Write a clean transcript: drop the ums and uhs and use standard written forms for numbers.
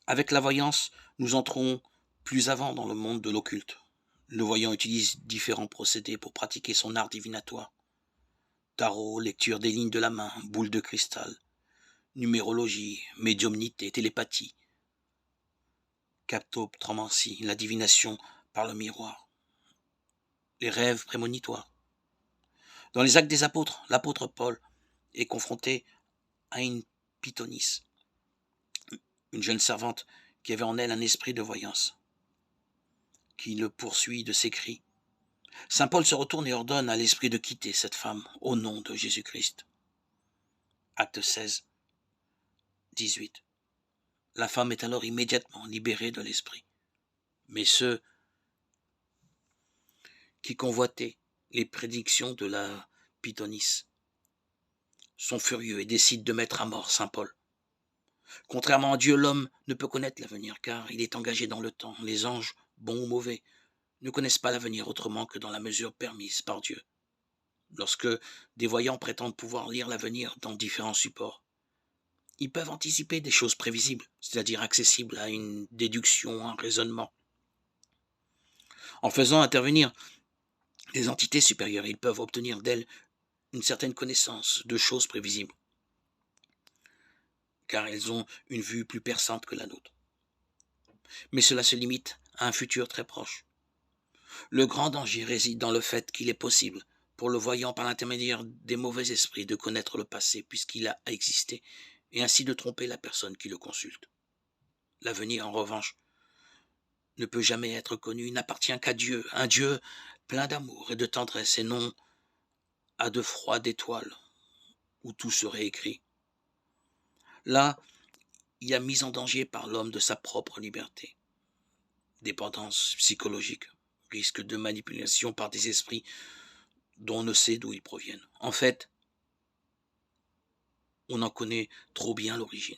Avec la voyance, nous entrons plus avant dans le monde de l'occulte. Le voyant utilise différents procédés pour pratiquer son art divinatoire. Tarot, lecture des lignes de la main, boule de cristal, numérologie, médiumnité, télépathie, captopromancie, la divination par le miroir, les rêves prémonitoires. Dans les Actes des Apôtres, l'apôtre Paul est confronté à une pythonisse, une jeune servante qui avait en elle un esprit de voyance, qui le poursuit de ses cris. Saint Paul se retourne et ordonne à l'esprit de quitter cette femme au nom de Jésus-Christ. Acte 16, 18. La femme est alors immédiatement libérée de l'esprit. Mais ceux qui convoitaient les prédictions de la pythonisse sont furieux et décident de mettre à mort Saint Paul. Contrairement à Dieu, l'homme ne peut connaître l'avenir car il est engagé dans le temps. Les anges, bons ou mauvais, ne connaissent pas l'avenir autrement que dans la mesure permise par Dieu. Lorsque des voyants prétendent pouvoir lire l'avenir dans différents supports, ils peuvent anticiper des choses prévisibles, c'est-à-dire accessibles à une déduction, un raisonnement. En faisant intervenir des entités supérieures, ils peuvent obtenir d'elles une certaine connaissance de choses prévisibles, car elles ont une vue plus perçante que la nôtre. Mais cela se limite à un futur très proche. Le grand danger réside dans le fait qu'il est possible pour le voyant par l'intermédiaire des mauvais esprits de connaître le passé puisqu'il a existé et ainsi de tromper la personne qui le consulte. L'avenir, en revanche, ne peut jamais être connu, n'appartient qu'à Dieu, un Dieu plein d'amour et de tendresse et non à de froides étoiles où tout serait écrit. Là, il y a mise en danger par l'homme de sa propre liberté, dépendance psychologique, risque de manipulation par des esprits dont on ne sait d'où ils proviennent. En fait, on en connaît trop bien l'origine.